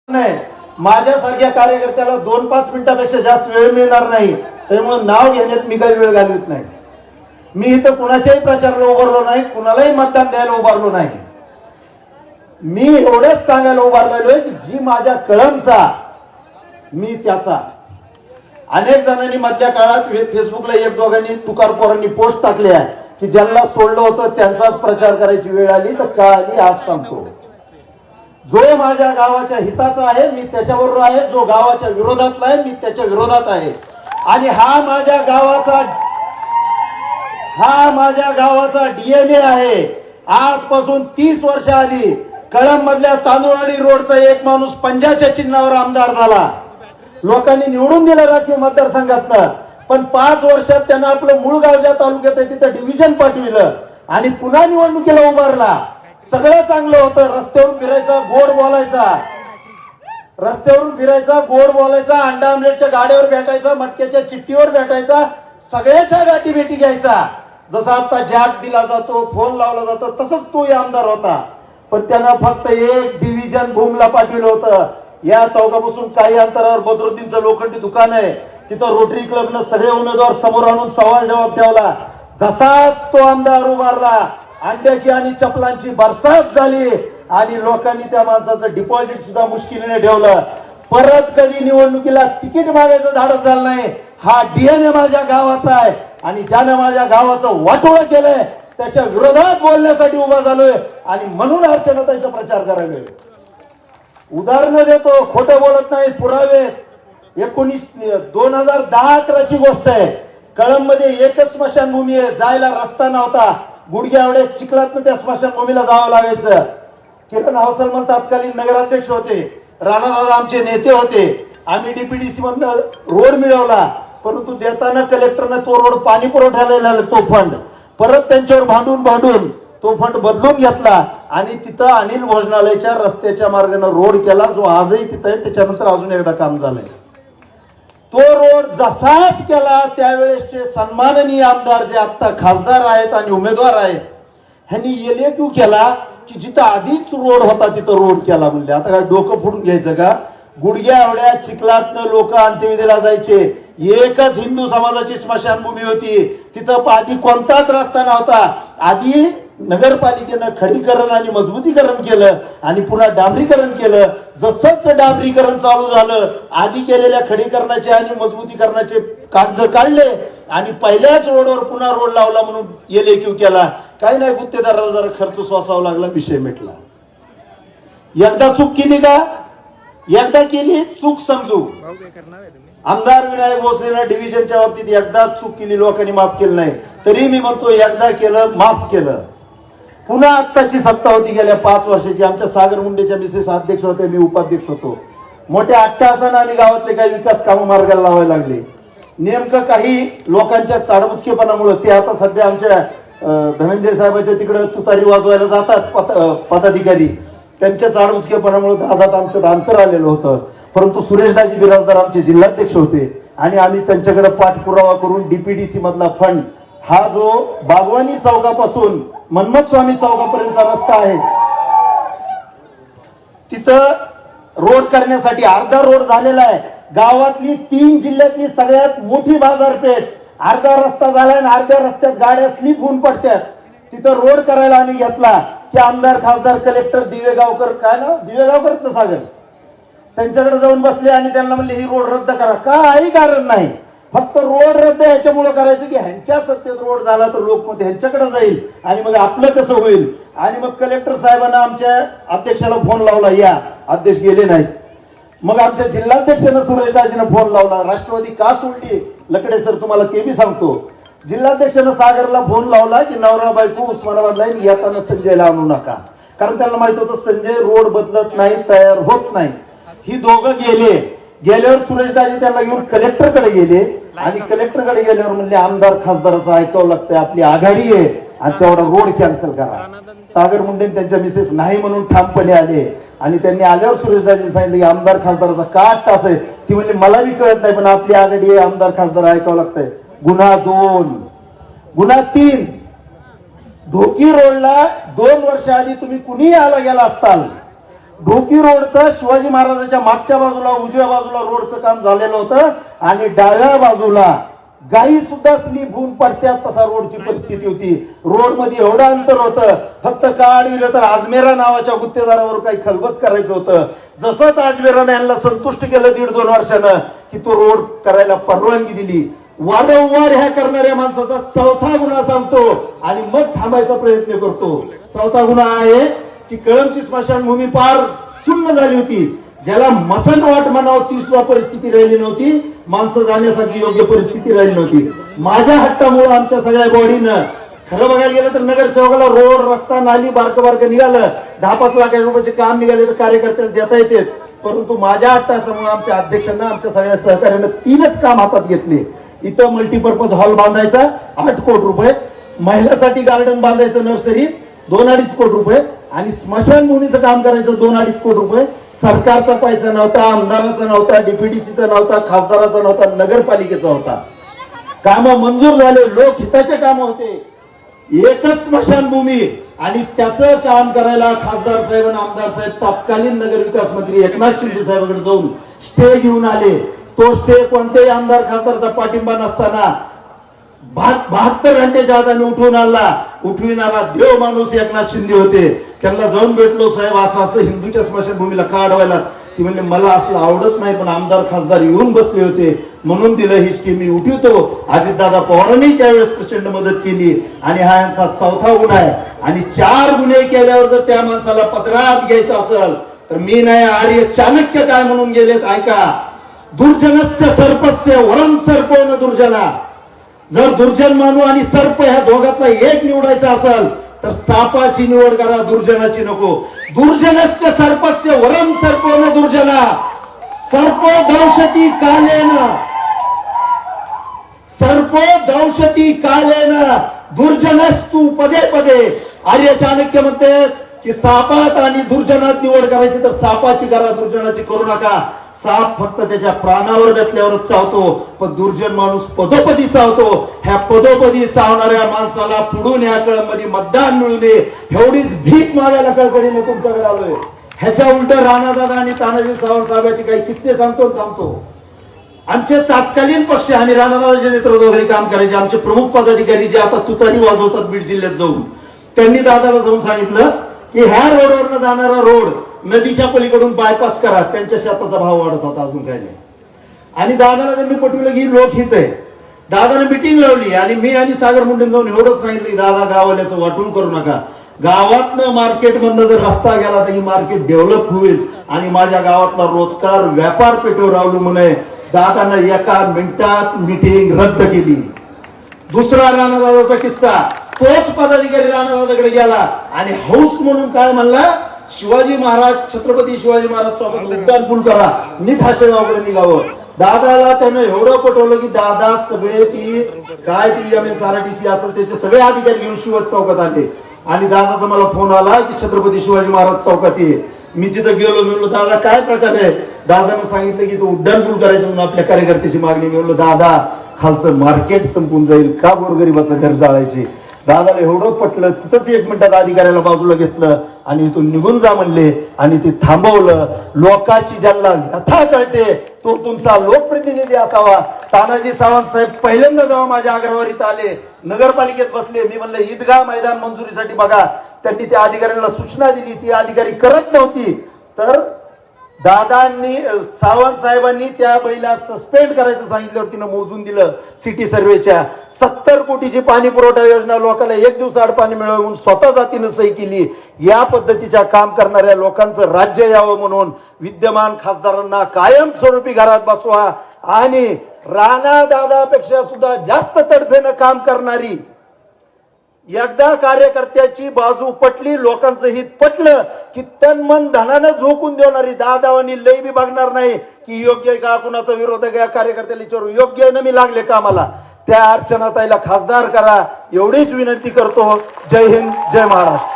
नाही, माझ्यासारख्या कार्यकर्त्याला 2-5 मिनिटापेक्षा जास्त वेळ मिळणार नाही, त्यामुळे नाव घेण्यात मी काही वेळ घालवत नाही. मी इथं कुणाच्याही प्रचाराला उभारलो नाही, कुणालाही मतदान द्यायला उभारलो नाही. मी एवढंच सांगायला उभारलेलो आहे की जी माझ्या कळमचा मी त्याचा. अनेक जणांनी मधल्या काळात फेसबुकला एक दोघांनी तुकार पोरांनी पोस्ट टाकल्या की ज्यांना सोडलं होतं त्यांचाच प्रचार करायची वेळ आली. तर का आली आज सांगतो. जो माझ्या गावाच्या हिताचा आहे मी त्याच्याबरोबर आहे, जो गावाच्या विरोधातला आहे मी त्याच्या विरोधात आहे. आणि हा माझ्या गावाचा डीएनए आहे. आजपासून 30 वर्ष आधी कळंब मधल्या तांदुळवाडी रोडचा एक माणूस पंजाच्या चिन्हावर आमदार झाला. लोकांनी निवडून दिलं राखीव मतदारसंघातनं, पण 5 वर्षात त्यांना आपलं मूळ गाव ज्या तालुक्यात आहे तिथं डिव्हिजन पाठविलं आणि पुन्हा निवडणुकीला उभारला. सगळं चांगलं होतं. रस्त्यावरून फिरायचा, गोड बोलायचा, अंडा आमलेटच्या गाड्यावर भेटायचा, मटक्याच्या चिठ्ठीवर भेटायचा, सगळ्याच्या गाठी भेटी घ्यायचा. जसा आता जॅक दिला जातो, फोन लावला जातो, तसंच तो आमदार होता. पण त्यानं फक्त एक डिव्हिजन भूमला पाठवलं होतं. या चौकापासून काही अंतरावर बदरुद्दीनचं लोखंडी दुकान आहे, तिथं रोटरी क्लबनं सगळे उमेदवार समोर आणून सवाल जवाब ठेवला. जसाच तो आमदार उभारला, अंड्याची आणि चपलांची बरसात झाली आणि लोकांनी त्या माणसाचं डिपॉझिट सुद्धा मुश्किलीने ठेवलं. परत कधी निवडणुकीला तिकीट मागायचं धाडस झालं नाही. हा डीएनए माझ्या गावाचा आहे आणि ज्यानं माझ्या गावाचं वाटोळं केलंय त्याच्या विरोधात बोलण्यासाठी उभा झालोय आणि म्हणून अर्चनाताईचा प्रचार करायलोय. उदाहरणं देतो, खोटं बोलत नाही, पुरावे. 2010-11ची गोष्ट आहे. कळंबमध्ये एकच स्मशानभूमी आहे, जायला रस्ता नव्हता. गुडघ्या एवढ्या चिखलातनं त्या स्मशानभूमीला जावं लागायचं. किरण हौसलमल तत्कालीन नगराध्यक्ष होते, राणादादा आमचे नेते होते. आम्ही डीपीडीसी मधनं रोड मिळवला, परंतु देताना कलेक्टरने तो रोड पाणी पुरवठ्याला तो फंड परत त्यांच्यावर भांडून तो फंड बदलून घेतला आणि तिथं अनिल भोजनालयाच्या रस्त्याच्या मार्गाने रोड केला, जो आजही तिथं आहे. त्याच्यानंतर अजून एकदा काम झालंय. तो रोड जसाच केला त्यावेळेसचे सन्माननीय आमदार जे आता खासदार आहेत आणि उमेदवार आहेत ह्यांनी एलएक्यू केला की जिथं आधीच रोड होता तिथं रोड केला. म्हणले आता काय डोकं फोडून घ्यायचं का? गुडघ्या एवढ्या चिखलातनं लोक अंत्यविधीला जायचे. एकच हिंदू समाजाची स्मशानभूमी होती, तिथं आधी कोणताच रस्ता नव्हता. आधी नगरपालिकेनं खडीकरण आणि मजबूतीकरण केलं आणि पुन्हा डांबरीकरण केलं. जसंच डांबरीकरण चालू झालं, आधी केलेल्या खडीकरणाचे आणि मजबूतीकरणाचे कागद काढले आणि पहिल्याच रोडवर पुन्हा रोड लावला म्हणून एलएक्यू केला. काही नाही, गुत्तेदाराला जरा खर्च सोसावा लागला, विषय मिटला. एकदा चूक केली का? एकदा केली चूक समजू. आमदार विनायक भोसलेला डिव्हिजनच्या बाबतीत एकदा चूक केली, लोकांनी माफ केलं नाही. तरी मी म्हणतो एकदा केलं, माफ केलं. पुन्हा आत्ताची सत्ता होती गेल्या 5 वर्षाची. आमच्या सागर मुंडेच्या मिसेस अध्यक्ष होते, मी उपाध्यक्ष होतो. मोठ्या अट्टहासानं आम्ही गावातले काही विकास कामं मार्गाला लावायला लागले. नेमकं काही लोकांच्या चाडमुचकेपणामुळे ते आता सध्या आमच्या धनंजय साहेबांच्या तिकडे तुतारी वाजवायला जातात पदाधिकारी, त्यांच्या चाडमुचकेपणामुळे दादात आमच्यात अंतर आलेलं होतं. परंतु सुरेशदाजी बिराजदार आमचे जिल्हाध्यक्ष होते आणि आम्ही त्यांच्याकडे पाठपुरावा करून डीपीडीसी मधला फंड, हा जो बागवानी चौकापासून मनमथ स्वामी चौकापर्यंतचा रस्ता आहे तिथं रोड करण्यासाठी अर्धा रोड झालेला आहे. गावातली 3 जिल्ह्यातली सगळ्यात मोठी बाजारपेठ, अर्धा रस्ता झालाय आणि अर्ध्या रस्त्यात गाड्या स्लिप होऊन पडतात. तिथं रोड करायला आम्ही घेतला की आमदार खासदार कलेक्टर दिवेगावकर, काय ना दिवेगावकरच का सागर, त्यांच्याकडे जाऊन बसले आणि त्यांना म्हणले ही रोड रद्द करा. काही कारण नाही, फक्त रोड रद्द ह्याच्यामुळे करायचं की ह्यांच्या सत्तेत रोड झाला तर लोकमत ह्यांच्याकडे जाईल आणि मग आपलं कसं होईल. आणि मग कलेक्टर साहेबांना आमच्या अध्यक्षाला फोन लावला, या अध्यक्ष गेले नाहीत. मग आमच्या जिल्हाध्यक्षानं सुरेशदाजीनं फोन लावला, राष्ट्रवादी का सोडली लकडे सर तुम्हाला ते मी सांगतो. जिल्हाध्यक्षानं सागरला फोन लावला की नवरा बायको उस्मानाबादला येताना संजयला आणू नका, कारण त्यांना माहित होतं संजय रोड बदलत नाही, तयार होत नाही. ही दोघं गेल्यावर सुरेशदाजी त्यांना घेऊन कलेक्टरकडे गेले आणि कलेक्टरकडे गेल्यावर म्हणले आमदार खासदाराचं ऐकावं लागतंय, आपली आघाडी आहे आणि तेवढा रोड कॅन्सल करा. सागर मुंडे त्यांच्या मिसेस नाही म्हणून ठामपणे आले आणि त्यांनी आल्यावर सुरेशदाजी सांगितलं की आमदार खासदाराचा का तास आहे. ती म्हणली मला बी कळत नाही, पण आपली आघाडी आहे, आमदार खासदार ऐकावं लागतंय. गुन्हा 2, गुन्हा 3, ढोकी रोडला 2 वर्ष आधी तुम्ही कुणीही आला गेला असताल ढोकी रोडचं शिवाजी महाराजांच्या मागच्या बाजूला उजव्या बाजूला रोडचं काम झालेलं होतं आणि डाव्या बाजूला गायी सुद्धा स्लीप होऊन पडत्यात तसा रोडची परिस्थिती होती. रोड मध्ये एवढं अंतर होतं, फक्त काळ दिलं तर आजमेरा नावाच्या गुत्तेदारावर काही खलबत करायचं होतं. जसंच आजमेराने यांना संतुष्ट केलं 1.5-2 वर्षानं की तो रोड करायला परवानगी दिली. वारंवार ह्या करणाऱ्या माणसाचा चौथा गुन्हा सांगतो आणि मग थांबायचा प्रयत्न करतो. चौथा गुन्हा आहे की कळंबची स्मशानभूमी पार सुन्न झाली होती. ज्याला मसनवाट म्हणावं ती सुद्धा परिस्थिती राहिली नव्हती. माणसं जाण्यासाठी योग्य परिस्थिती राहिली नव्हती. माझ्या हट्टामुळे आमच्या सगळ्या बॉडीनं खरं बघायला गेलं तर नगरसेवकाला रोड रस्ता नाली बारकं निघालं, 10-5 लाख रुपयाचे काम निघाले तर कार्यकर्त्याला देता येते. परंतु माझ्या हट्टासमोर आमच्या अध्यक्षांना आमच्या सगळ्या सहकार्यानं 3च काम हातात घेतले. इथं मल्टीपर्पज हॉल बांधायचा 8 कोटी रुपये, महिलांसाठी गार्डन बांधायचं नर्सरी 2-2.5 कोटी रुपये आणि स्मशानभूमीचं काम करायचं 2-2.5 कोटी रुपये. सरकारचा पैसा नव्हता, आमदाराचा नव्हता, डीपीडीसीचा नव्हता, खासदाराचा नव्हता, नगरपालिकेचा होता. काम मंजूर झाले, लोक हिताचे काम होते. एकच स्मशानभूमी आणि त्याचं काम करायला खासदार साहेब आणि आमदार साहेब तत्कालीन नगर विकास मंत्री एकनाथ शिंदे साहेबांकडे जाऊन स्टे घेऊन आले. तो स्टे कोणत्याही आमदार खासदारचा पाठिंबा नसताना 72 घंटेच्या आत आम्ही उठविणारा देव माणूस एकनाथ शिंदे होते. त्यांना जाऊन भेटलो, साहेब असं हिंदूच्या स्मशानभूमीला का अडवायला? ती म्हणले मला असलं आवडत नाही, पण आमदार खासदार येऊन बसले होते म्हणून दिलं ही स्टे मी उठवतो. अजितदादा पवारांनी त्यावेळेस प्रचंड मदत केली आणि हा यांचा चौथा गुन्हा आहे. आणि 4 गुन्हे केल्यावर जर त्या माणसाला पदरात घ्यायचं असेल तर मी नाही, आर्य चाणक्य काय म्हणून गेलेत ऐका. दुर्जनस्य सर्पस्य वरम सर्पोन दुर्जना. जर दुर्जन मानू आणि सर्प ह्या दोघातला एक निवडायचा असेल तर सापाची निवड करा, दुर्जनाची नको. दुर्जनस्य सर्पस्य वरम सर्पोन दुर्जना. सर्पो दंशती कालेन, सर्पो दंशती कालेन दुर्जनस्तु पदे पदे. आर्य चाणक्य म्हणते की सापात आणि दुर्जनात निवड करायची तर सापाची करा, दुर्जनाची करू नका. साप फक्त त्याच्या प्राणावर बेतल्यावरच चावतो, पण दुर्जन माणूस पदोपदी चावतो. ह्या पदोपदी चावणाऱ्या माणसाला पुढून या कळंबमध्ये मतदान मिळू नये एवढीच भीक मागायला कळकळीने तुमच्याकडे आलोय. ह्याच्या उलट राणादादा आणि तानाजी सावंत साहेबांचे काही किस्से सांगतो थांबतो. आमचे तत्कालीन पक्ष, आम्ही राणादादाच्या नेतृत्वाखाली काम करायचे. आमचे प्रमुख पदाधिकारी जे आता तुतारी वाजवतात बीड जिल्ह्यात जाऊन, त्यांनी दादाला जाऊन सांगितलं की ह्या रोडवरनं जाणारा रोड नदीच्या पलीकडून बायपास करा. त्यांच्या शेताचा भाव वाढत होता, अजून काही नाही. आणि दादाला त्यांनी पटवलं की लोकहित आहे. दादाने मिटिंग लावली आणि मी आणि सागर मुंडेंनी जाऊन एवढंच सांगितलं की दादा गावाल्याचं वाटून करू नका. गावातनं मार्केट मधनं जर रस्ता गेला तर ही मार्केट डेव्हलप होईल आणि माझ्या गावातला रोजगार व्यापार पेठेवर राहू म्हणे. दादानं एका मिनिटात मिटिंग रद्द केली. दुसरा राणादादाचा किस्सा, तोच पदाधिकारी राणादादाकडे गेला आणि हौस म्हणून काय म्हणला, शिवाजी महाराज, छत्रपती शिवाजी महाराज चौकात उड्डाण पूल करा, नीट हाशेगावकडे निघावं. दादाला त्यानं एवढं पटवलं की दादा सगळे ती MSRTC असेल त्याचे सगळे अधिकारी घेऊन शिवत चौकात आले. आणि दादाचा मला फोन आला की छत्रपती शिवाजी महाराज चौकात ये. मी तिथं गेलो, मी म्हणलो दादा काय प्रकार आहे? दादानं सांगितलं की तो उड्डाण पूल करायचं म्हणून आपल्या कार्यकर्त्याची मागणी. मी म्हणलो दादा खालचं मार्केट संपून जाईल, का गोरगरिबाचं घर जाळायचे? दादाला एवढं पटलं, तिथंच 1 मिनिटात अधिकाऱ्याला बाजूला घेतलं आणि इथून निघून जा म्हणले आणि ते थांबवलं. लोकांची ज्यांना व्यथा कळते तो तुमचा लोकप्रतिनिधी असावा. तानाजी सावंत साहेब पहिल्यांदा जेव्हा माझ्या आग्रहावर इथं आले, नगरपालिकेत बसले, मी म्हणलं ईदगाह मैदान मंजुरीसाठी बघा. त्यांनी त्या अधिकाऱ्यांना सूचना दिली, ती अधिकारी करत नव्हती. तर दादांनी, सावंत साहेबांनी त्या बैला सस्पेंड करायचं सांगितल्यावर तिनं मोजून दिलं. सिटी सर्वेच्या 70 कोटीची पाणी पुरवठा योजना लोकांना 1 दिवसाआड पाणी मिळवून स्वतः जातीनं सही केली. या पद्धतीच्या काम करणाऱ्या लोकांचं राज्य यावं म्हणून विद्यमान खासदारांना कायमस्वरूपी घरात बसवा आणि राणा दादापेक्षा सुद्धा जास्त तडफेनं काम करणारी, एकदा कार्यकर्त्याची बाजू पटली, लोकांचं हित पटलं की तन मन धनानं झोकून देणारी, दादावानी लई बी बघणार नाही की योग्य का कुणाचा विरोधक या कार्यकर्त्याला विचारू, योग्य आहे ना मी लागले कामाला, त्या अर्चनाताईला खासदार करा एवढीच विनंती करतो. जय हिंद, जय महाराष्ट्र.